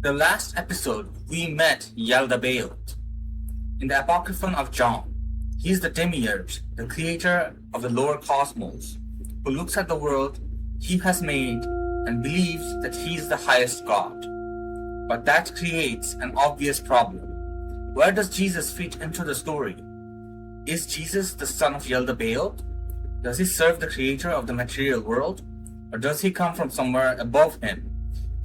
the last episode, we met Yaldabaoth. In the Apocryphon of John, he is the Demiurge, the creator of the lower cosmos, who looks at the world he has made and believes that he is the highest God. But that creates an obvious problem. Where does Jesus fit into the story? Is Jesus the son of Yaldabaoth? Does he serve the creator of the material world? Or does he come from somewhere above him?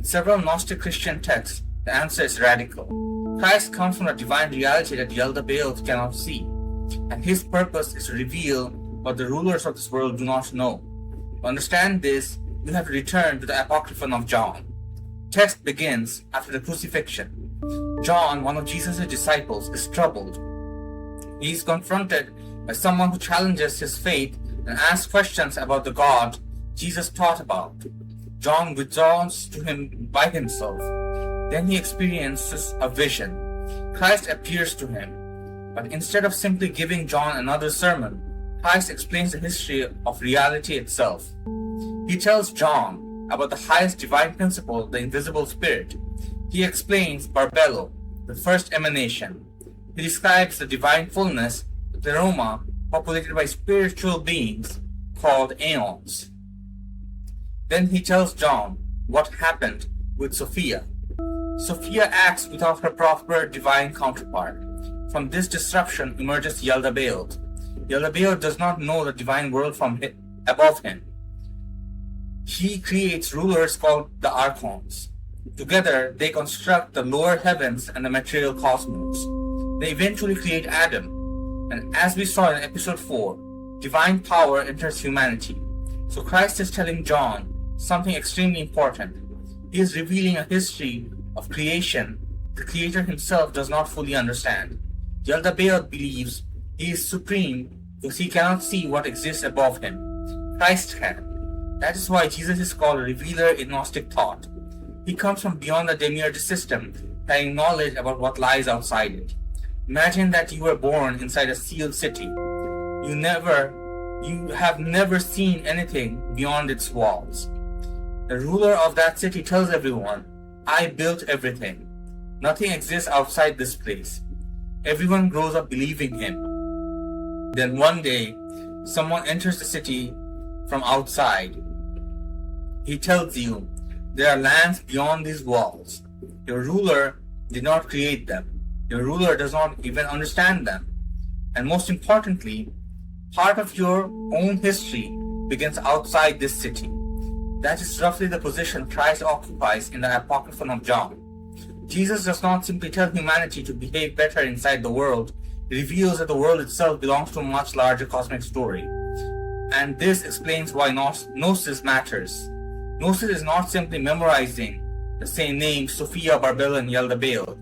In several Gnostic Christian texts, the answer is radical. Christ comes from a divine reality that Yaldabaoth cannot see, and his purpose is to reveal what the rulers of this world do not know. To understand this, we have to return to the Apocryphon of John. Text begins after the crucifixion. John, one of Jesus' disciples, is troubled. He is confronted by someone who challenges his faith and asks questions about the God Jesus taught about. John withdraws to him by himself. Then he experiences a vision. Christ appears to him, but instead of simply giving John another sermon, Christ explains the history of reality itself. He tells John about the highest divine principle, the invisible spirit. He explains Barbelo, the first emanation. He describes the divine fullness, the Pleroma, populated by spiritual beings called Aeons. Then he tells John what happened with Sophia. Sophia acts without her proper divine counterpart. From this disruption emerges Yaldabaoth. Yaldabaoth does not know the divine world from above him. He creates rulers called the Archons. Together, they construct the lower heavens and the material cosmos. They eventually create Adam. And as we saw in episode 4, divine power enters humanity. So Christ is telling John something extremely important. He is revealing a history of creation the Creator himself does not fully understand. Yaldabaoth believes he is supreme because he cannot see what exists above him. Christ can. That is why Jesus is called a revealer in Gnostic thought. He comes from beyond the Demiurge system, carrying knowledge about what lies outside it. Imagine that you were born inside a sealed city. You have never seen anything beyond its walls. The ruler of that city tells everyone, I built everything. Nothing exists outside this place. Everyone grows up believing him. Then one day, someone enters the city from outside. He tells you, there are lands beyond these walls. Your ruler did not create them. Your ruler does not even understand them. And most importantly, part of your own history begins outside this city. That is roughly the position Christ occupies in the Apocryphon of John. Jesus does not simply tell humanity to behave better inside the world. He reveals that the world itself belongs to a much larger cosmic story. And this explains why Gnosis matters. Gnosis is not simply memorizing the same names Sophia, Barbelo, and Yaldabaoth.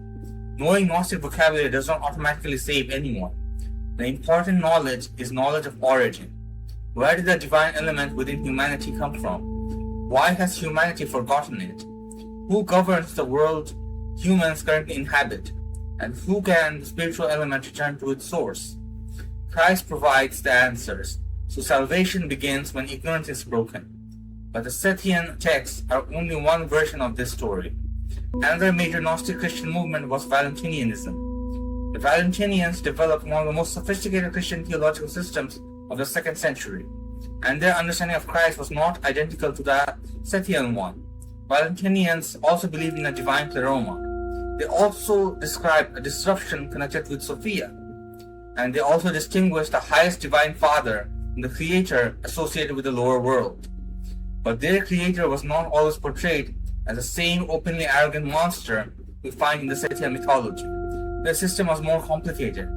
Knowing Gnostic vocabulary does not automatically save anyone. The important knowledge is knowledge of origin. Where did the divine element within humanity come from? Why has humanity forgotten it? Who governs the world humans currently inhabit? And who can the spiritual element return to its source? Christ provides the answers. So salvation begins when ignorance is broken. But the Sethian texts are only one version of this story. Another major Gnostic Christian movement was Valentinianism. The Valentinians developed one of the most sophisticated Christian theological systems of the 2nd century, and their understanding of Christ was not identical to the Sethian one. Valentinians also believed in a divine Pleroma. They also described a disruption connected with Sophia, and they also distinguished the highest divine Father from the Creator associated with the lower world. But their Creator was not always portrayed as the same openly arrogant monster we find in the Sethian mythology. Their system was more complicated.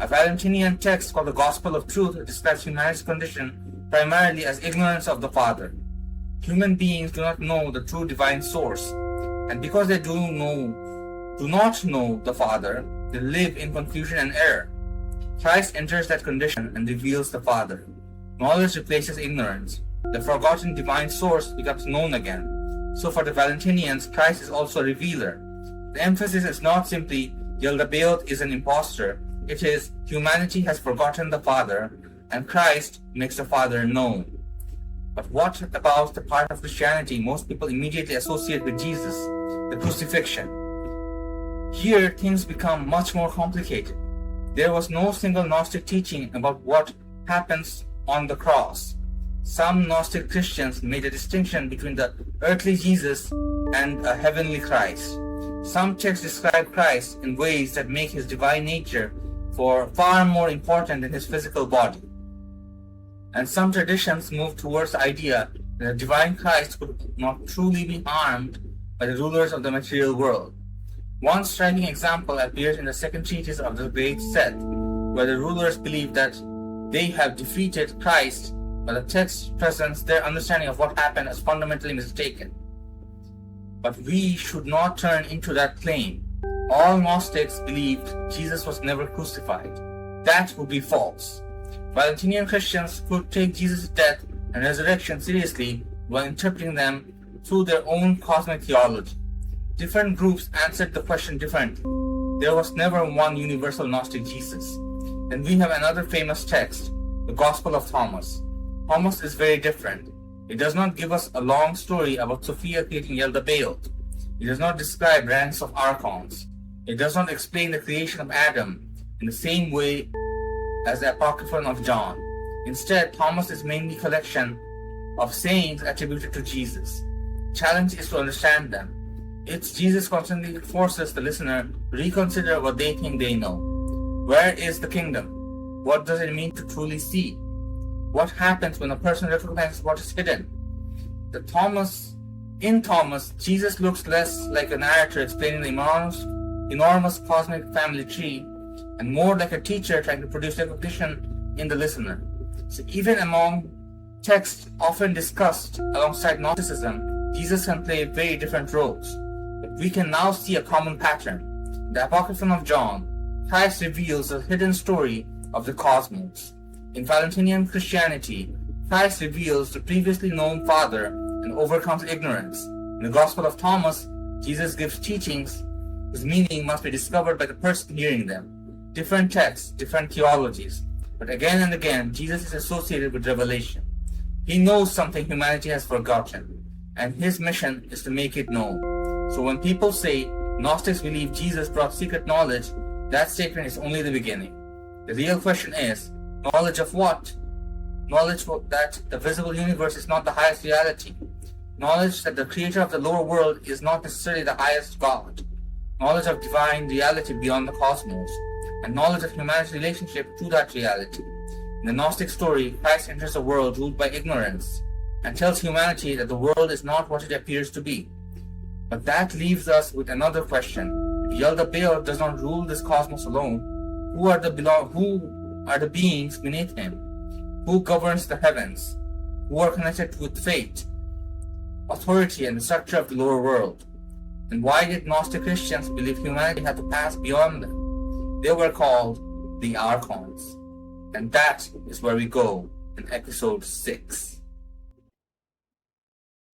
A Valentinian text called the Gospel of Truth describes humanity's condition primarily as ignorance of the Father. Human beings do not know the true divine source, and because they do not know the Father, they live in confusion and error. Christ enters that condition and reveals the Father. Knowledge replaces ignorance. The forgotten divine source becomes known again. So for the Valentinians, Christ is also a revealer. The emphasis is not simply Yaldabaoth is an impostor. It is humanity has forgotten the Father, and Christ makes the Father known. But what about the part of Christianity most people immediately associate with Jesus, the crucifixion? Here things become much more complicated. There was no single Gnostic teaching about what happens on the cross. Some Gnostic Christians made a distinction between the earthly Jesus and a heavenly Christ. Some texts describe Christ in ways that make his divine nature far more important than his physical body. And some traditions move towards the idea that the divine Christ could not truly be harmed by the rulers of the material world. One striking example appears in the second treatise of the Great Seth, where the rulers believe that they have defeated Christ, but the text presents their understanding of what happened as fundamentally mistaken. But we should not turn into that claim. All Gnostics believed Jesus was never crucified. That would be false. Valentinian Christians could take Jesus' death and resurrection seriously while interpreting them through their own cosmic theology. Different groups answered the question differently. There was never one universal Gnostic Jesus. Then we have another famous text, the Gospel of Thomas. Thomas is very different. It does not give us a long story about Sophia creating Yaldabaoth. It does not describe ranks of Archons. It does not explain the creation of Adam in the same way as the Apocryphon of John. Instead, Thomas is mainly a collection of sayings attributed to Jesus. The challenge is to understand them. It's Jesus constantly forces the listener to reconsider what they think they know. Where is the kingdom? What does it mean to truly see? What happens when a person recognizes what is hidden? In Thomas, Jesus looks less like a narrator explaining the enormous cosmic family tree and more like a teacher trying to produce recognition in the listener. So even among texts often discussed alongside Gnosticism, Jesus can play very different roles. But we can now see a common pattern. In the Apocryphon of John, Christ reveals a hidden story of the cosmos. In Valentinian Christianity, Christ reveals the previously known Father and overcomes ignorance. In the Gospel of Thomas, Jesus gives teachings whose meaning must be discovered by the person hearing them. Different texts, different theologies, but again and again, Jesus is associated with revelation. He knows something humanity has forgotten, and his mission is to make it known. So when people say Gnostics believe Jesus brought secret knowledge, that statement is only the beginning. The real question is, knowledge of what? Knowledge that the visible universe is not the highest reality. Knowledge that the creator of the lower world is not necessarily the highest God. Knowledge of divine reality beyond the cosmos. And knowledge of humanity's relationship to that reality. In the Gnostic story, Christ enters a world ruled by ignorance and tells humanity that the world is not what it appears to be. But that leaves us with another question. If Yaldabaoth does not rule this cosmos alone, who are the beings beneath him? Who governs the heavens? Who are connected with fate, authority, and the structure of the lower world? And why did Gnostic Christians believe humanity had to pass beyond them? They were called the Archons. And that is where we go in episode 6.